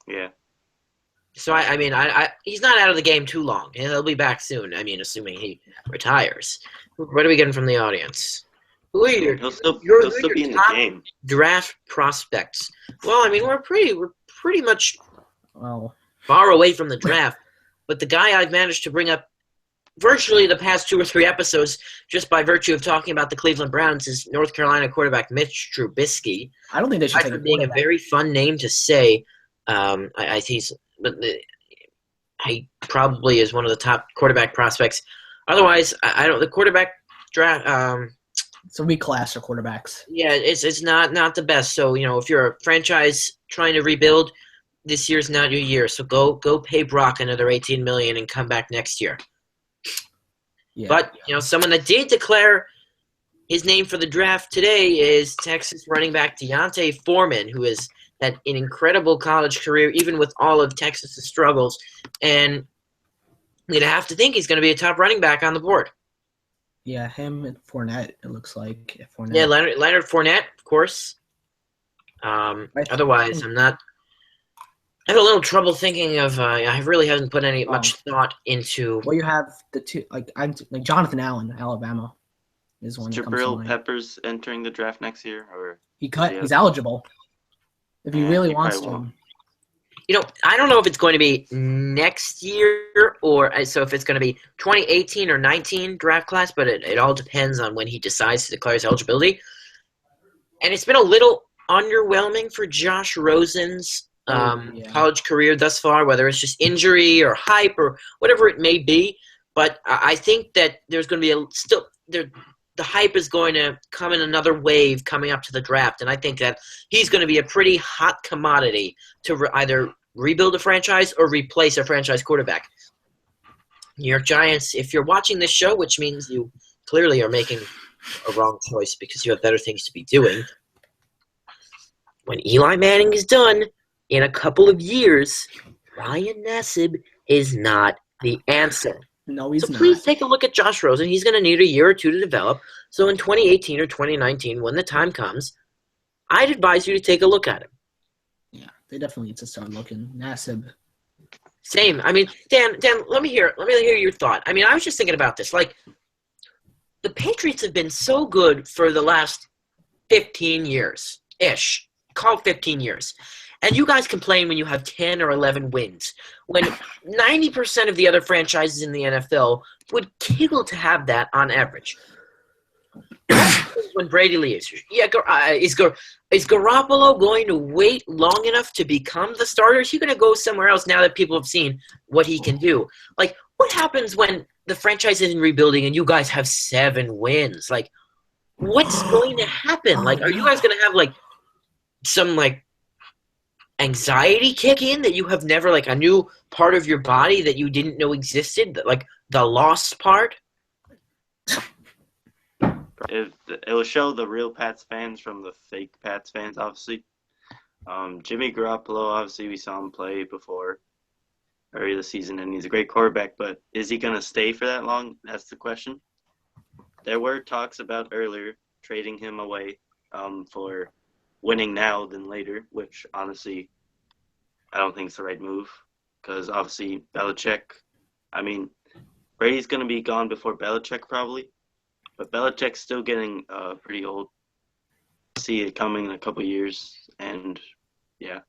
Yeah. So I mean, he's not out of the game too long, and he'll be back soon. I mean, assuming he retires. What are we getting from the audience? Who are your He'll still be in the game. Draft prospects? Well, I mean, we're pretty much far away from the draft, but the guy I've managed to bring up virtually the past 2 or 3 episodes, just by virtue of talking about the Cleveland Browns, is North Carolina quarterback Mitch Trubisky. I don't think they should take him being a very fun name to say. He probably is one of the top quarterback prospects. Otherwise, I don't. The quarterback draft. It's a weak class of quarterbacks. Yeah, it's not the best. So if you're a franchise trying to rebuild, this year's not your year. So go pay Brock another $18 million and come back next year. Yeah, but someone that did declare his name for the draft today is Texas running back Deontay Foreman, who has had an incredible college career, even with all of Texas's struggles. And you'd have to think he's going to be a top running back on the board. Yeah, him and Fournette, it looks like. Fournette. Yeah, Leonard Fournette, of course. Otherwise, I'm not. I have a little trouble thinking of. I really haven't put much thought into. Well, you have the two, like Jonathan Allen, Alabama, is one. Jabril Peppers entering the draft next year, or he's eligible if he really wants to. I don't know if it's going to be next year or so if it's going to be 2018 or 19 draft class, but it all depends on when he decides to declare his eligibility. And it's been a little underwhelming for Josh Rosen's college career thus far, whether it's just injury or hype or whatever it may be. But I think that there's going to be the hype is going to come in another wave coming up to the draft, and I think that he's going to be a pretty hot commodity to either rebuild a franchise or replace a franchise quarterback. New York Giants, if you're watching this show, which means you clearly are making a wrong choice because you have better things to be doing, when Eli Manning is done in a couple of years, Ryan Nassib is not the answer. No, he's not. So please take a look at Josh Rosen. He's going to need a year or two to develop. So in 2018 or 2019, when the time comes, I'd advise you to take a look at him. Yeah, they definitely need to start looking. Nassib. Same. I mean, Dan, let me hear your thought. I mean, I was just thinking about this. Like, the Patriots have been so good for the last 15 years-ish. Call it 15 years. And you guys complain when you have 10 or 11 wins, when 90% of the other franchises in the NFL would kill to have that on average. When Brady leaves, yeah, is Garoppolo going to wait long enough to become the starter? Is he going to go somewhere else now that people have seen what he can do? Like, what happens when the franchise is in rebuilding and you guys have 7 wins? Like, what's going to happen? Like, are you guys going to have, like, some, like, anxiety kick in that you have never, like, a new part of your body that you didn't know existed, like the lost part? It will show the real Pats fans from the fake Pats fans, obviously. Jimmy Garoppolo, obviously, we saw him play before early the season, and he's a great quarterback, but is he going to stay for that long? That's the question. There were talks about earlier trading him away for winning now than later, which honestly I don't think it's the right move because obviously Belichick, I mean, Brady's going to be gone before Belichick probably, but Belichick's still getting pretty old. see it coming in a couple years, and yeah.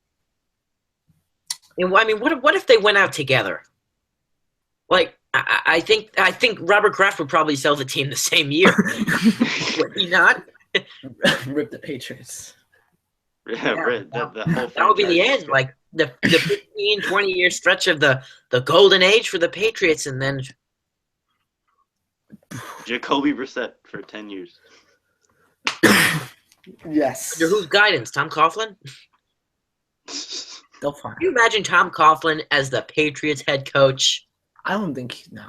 I mean, what if they went out together? Like, I think Robert Kraft would probably sell the team the same year. Would he not? Rip the Patriots. Yeah, right. The whole That would be the franchise. end. Like the 15, 20-year stretch of the golden age for the Patriots, and then Jacoby Brissett for 10 years. Yes. under whose guidance? Tom Coughlin? They'll find. Can you imagine Tom Coughlin as the Patriots head coach? I don't think. No,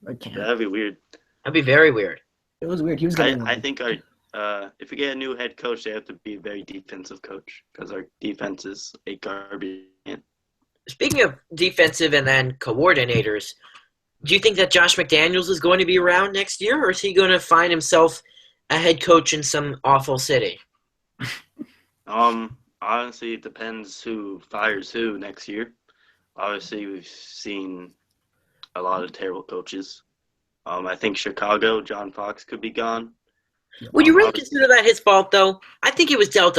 I can't. That'd be weird. That'd be very weird. It was weird. He was getting. I think if we get a new head coach, they have to be a very defensive coach because our defense is a garbage. Speaking of defensive and then coordinators, do you think that Josh McDaniels is going to be around next year, or is he going to find himself a head coach in some awful city? Honestly, it depends who fires who next year. Obviously, we've seen a lot of terrible coaches. I think Chicago, John Fox could be gone. Would you really consider that his fault, though? I think he was dealt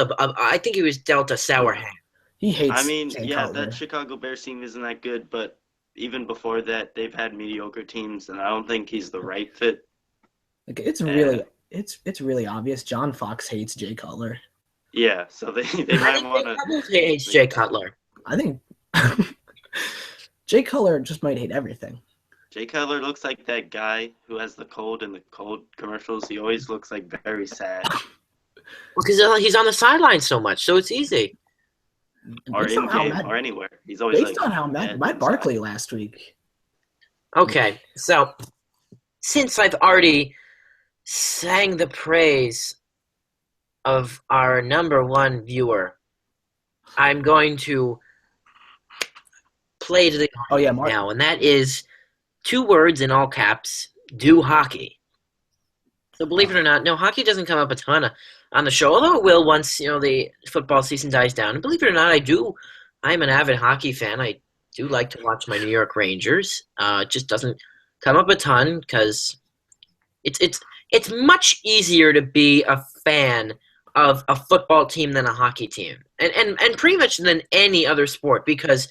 a sour hand. He hates. I mean, Jay yeah, Cutler. that Chicago Bears team isn't that good, but even before that, they've had mediocre teams, and I don't think he's the right fit. Like it's really, it's really obvious. John Fox hates Jay Cutler. Yeah, so they I might think want Cutler to. hates Jay Cutler. I think Jay Cutler just might hate everything. Jay Cutler looks like that guy who has the cold in the cold commercials. He always looks like very sad. Because he's on the sideline so much, so it's easy. Or Based in on how game, Matt- or anywhere. He's always Based like on how mad Matt inside. Barkley last week. Okay, so since I've already sang the praise of our number one viewer, I'm going to play to the Oh yeah, Mark. now, and that is 2 words in all caps, do hockey. So believe it or not, no, hockey doesn't come up a ton on the show, although it will once, the football season dies down. And believe it or not, I'm an avid hockey fan. I do like to watch my New York Rangers. It just doesn't come up a ton because it's much easier to be a fan of a football team than a hockey team. And pretty much than any other sport because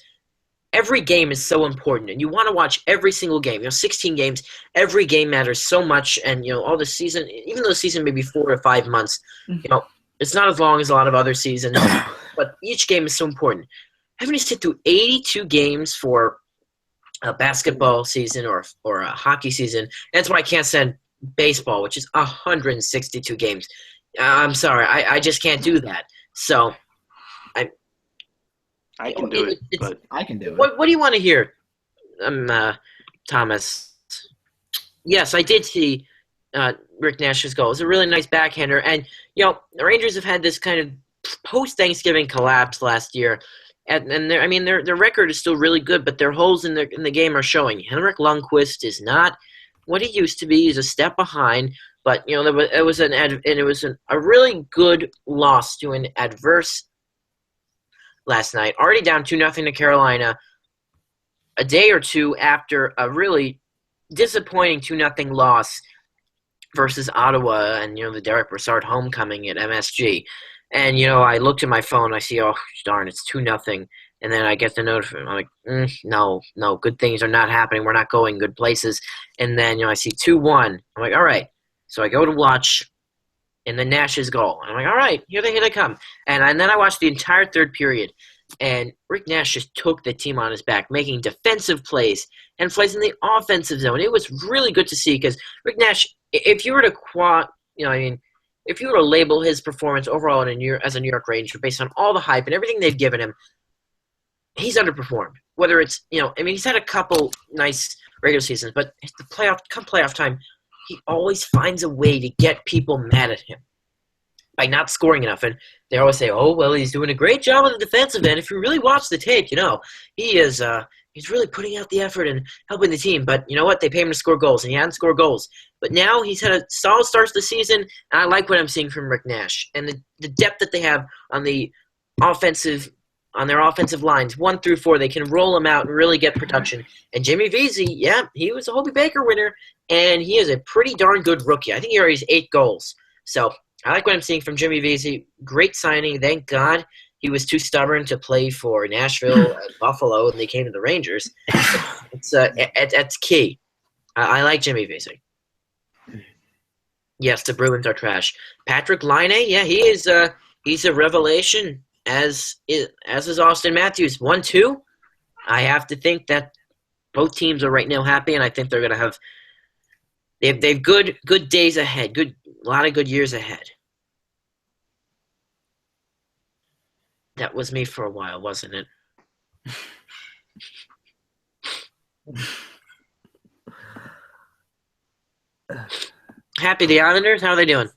every game is so important, and you want to watch every single game. 16 games, every game matters so much, and all the season, even though the season may be 4 to 5 months, it's not as long as a lot of other seasons, but each game is so important. Having to sit through 82 games for a basketball season or a hockey season, that's why I can't stand baseball, which is 162 games. I'm sorry, I just can't do that. So I can do it, it's- but I can do it. What do you want to hear, Thomas? Yes, I did see Rick Nash's goal. It was a really nice backhander, and the Rangers have had this kind of post-Thanksgiving collapse last year, and their record is still really good, but their holes in the game are showing. Henrik Lundqvist is not what he used to be. He's a step behind, but it was a really good loss to an adverse last night, already down 2-0 to Carolina, a day or two after a really disappointing 2-0 loss versus Ottawa and, the Derek Brassard homecoming at MSG. And, I looked at my phone, I see, oh, darn, it's 2-0. And then I get the notification. I'm like, no, good things are not happening. We're not going good places. And then, I see 2-1. I'm like, all right. So I go to watch, and then Nash's goal. And I'm like, all right, here they come. And then I watched the entire third period, and Rick Nash just took the team on his back, making defensive plays and plays in the offensive zone. It was really good to see because Rick Nash, if you were to if you were to label his performance overall as a New York Ranger based on all the hype and everything they've given him, he's underperformed. Whether it's, he's had a couple nice regular seasons, but come playoff time, he always finds a way to get people mad at him by not scoring enough. And they always say, oh, well, he's doing a great job on the defensive end. If you really watch the tape, he is he's really putting out the effort and helping the team. But you know what? They pay him to score goals, and he hadn't scored goals. But now he's had a solid start to the season, and I like what I'm seeing from Rick Nash. And the depth that they have on their offensive lines, 1 through 4, they can roll them out and really get production. And Jimmy Vesey, he was a Hobie Baker winner, and he is a pretty darn good rookie. I think he already has 8 goals. So I like what I'm seeing from Jimmy Vesey. Great signing. Thank God he was too stubborn to play for Nashville and Buffalo, and they came to the Rangers. That's key. I like Jimmy Vesey. Yes, the Bruins are trash. Patrick Laine, yeah, he's a revelation, as is Austin Matthews. 1-2. I have to think that both teams are right now happy, and I think they're gonna have they've good days ahead, a lot of good years ahead. That was me for a while, wasn't it? Happy the Islanders? How are they doing?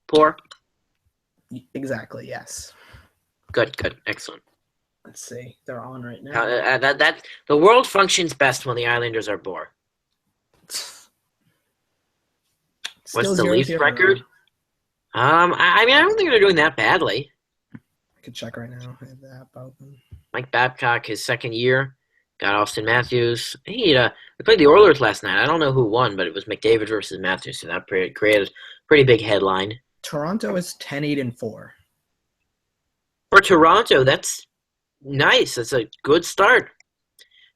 Poor? Exactly. Yes. Good. Excellent. Let's see. They're on right now. That the world functions best when the Islanders are poor. What's the Leafs record? I mean, I don't think they're doing that badly. I could check right now. I have the app open. Mike Babcock, his second year, got Austin Matthews. They played the Oilers last night. I don't know who won, but it was McDavid versus Matthews, so that created a pretty big headline. Toronto is 10-8-4. For Toronto, that's nice. That's a good start.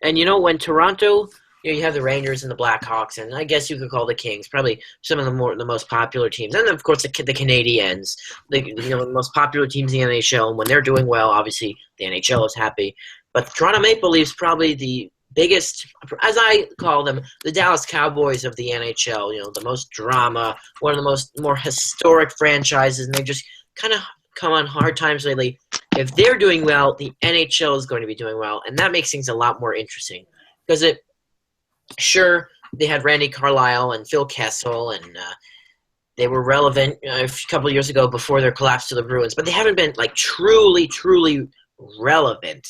And when Toronto, you have the Rangers and the Blackhawks, and I guess you could call the Kings probably some of the most popular teams. And of course the Canadiens, the most popular teams in the NHL. And when they're doing well, obviously the NHL is happy. But the Toronto Maple Leafs probably the biggest, as I call them, the Dallas Cowboys of the NHL. The most drama, one of the more historic franchises, and they just kind of come on hard times lately. If they're doing well, the NHL is going to be doing well, and that makes things a lot more interesting. Because sure, they had Randy Carlyle and Phil Kessel, and they were relevant a couple of years ago before their collapse to the Bruins, but they haven't been truly relevant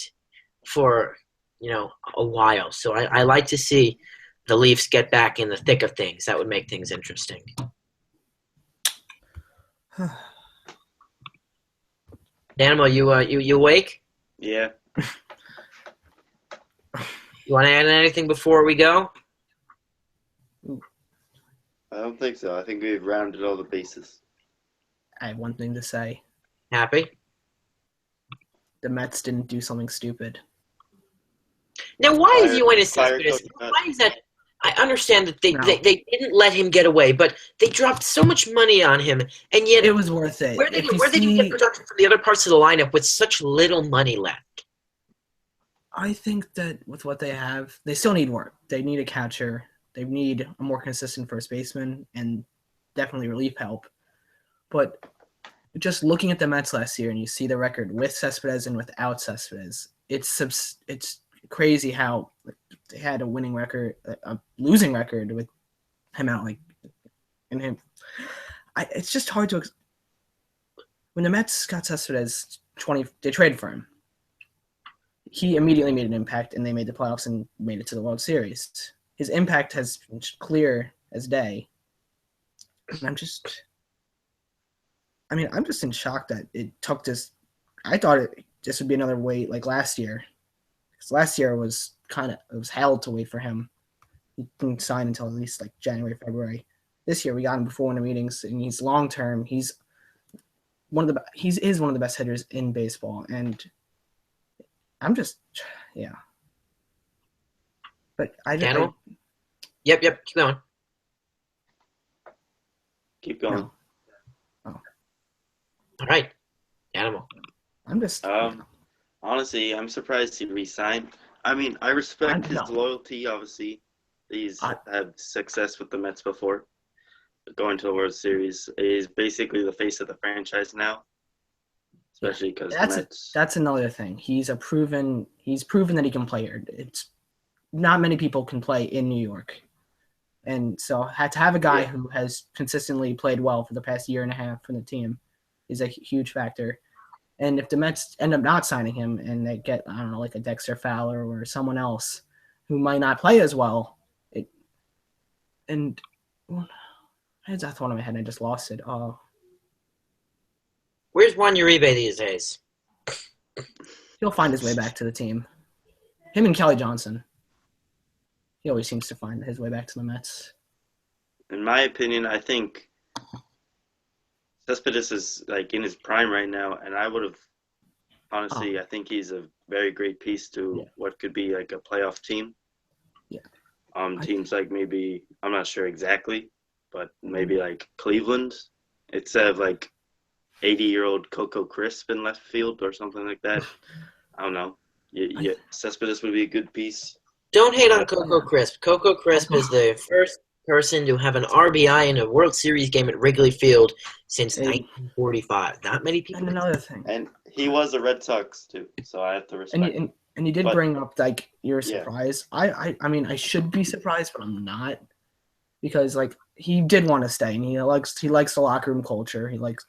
for a while. So I like to see the Leafs get back in the thick of things. That would make things interesting. Daniel, you awake? Yeah. You want to add anything before we go? I don't think so. I think we've rounded all the bases. I have one thing to say. Happy? The Mets didn't do something stupid. Now, why is he going to say this? Why is that? I understand that they didn't let him get away, but they dropped so much money on him, and yet it was worth it. Where did you get production from the other parts of the lineup with such little money left? I think that with what they have, they still need work. They need a catcher. They need a more consistent first baseman and definitely relief help. But just looking at the Mets last year, and you see the record with Cespedes and without Cespedes, it's crazy how they had a winning record, a losing record with him out. It's just hard to. When the Mets got Cespedes, they traded for him. He immediately made an impact, and they made the playoffs and made it to the World Series. His impact has been clear as day. And I'm just in shock that it took this. I thought this would be another wait like last year. Because last year was it was hell to wait for him. He didn't sign until at least January, February. This year we got him before winter meetings, and he's long term. He's one of the best hitters in baseball, and I'm just But Yep, keep going. Keep going. No. Oh. All right, Animal. I'm just. Honestly, I'm surprised he re-signed. I mean, I respect his loyalty. Obviously, he's had success with the Mets before, going to the World Series. He's basically the face of the franchise now, especially because that's another thing. He's proven that he can play here. It's not many people can play in New York, and so to have a guy who has consistently played well for the past year and a half for the team is a huge factor. And if the Mets end up not signing him and they get, I don't know, like a Dexter Fowler or someone else who might not play as well, I had that thought in my head and I just lost it. Where's Juan Uribe these days? He'll find his way back to the team. Him and Kelly Johnson. He always seems to find his way back to the Mets. In my opinion, I think Cespedes is like in his prime right now, and I would have honestly, I think he's a very great piece to what could be like a playoff team. Yeah. Teams like maybe I'm not sure exactly, but maybe like Cleveland, instead of like 80-year-old Coco Crisp in left field or something like that. I don't know. Yeah, Cespedes would be a good piece. Don't hate on Coco Crisp. Coco Crisp is the first person to have an RBI in a World Series game at Wrigley Field since 1945. Not many people. And another thing. And he was a Red Sox too, so I have to respect. And you did bring up like you're surprised. I mean I should be surprised, but I'm not, because like he did want to stay, and he likes the locker room culture. He likes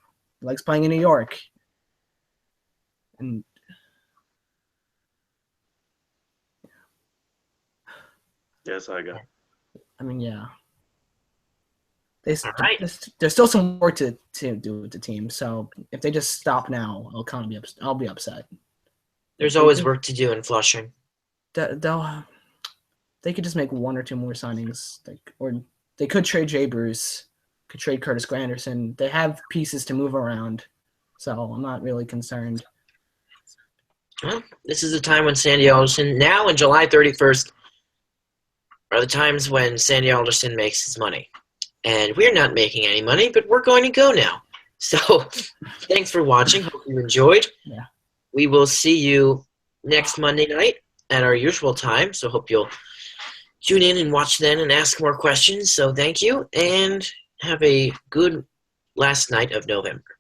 playing in New York. And yes, I got. I mean, yeah. There's still some work to do with the team. So if they just stop now, I'll be upset. There's always work to do in Flushing. They could just make one or two more signings, or they could trade Jay Bruce, could trade Curtis Granderson. They have pieces to move around, so I'm not really concerned. Well, this is the time when Sandy Alderson, now on July 31st, are the times when Sandy Alderson makes his money. And we're not making any money, but we're going to go now. So thanks for watching. Hope you enjoyed. Yeah. We will see you next Monday night at our usual time. So hope you'll tune in and watch then and ask more questions. So thank you, and have a good last night of November.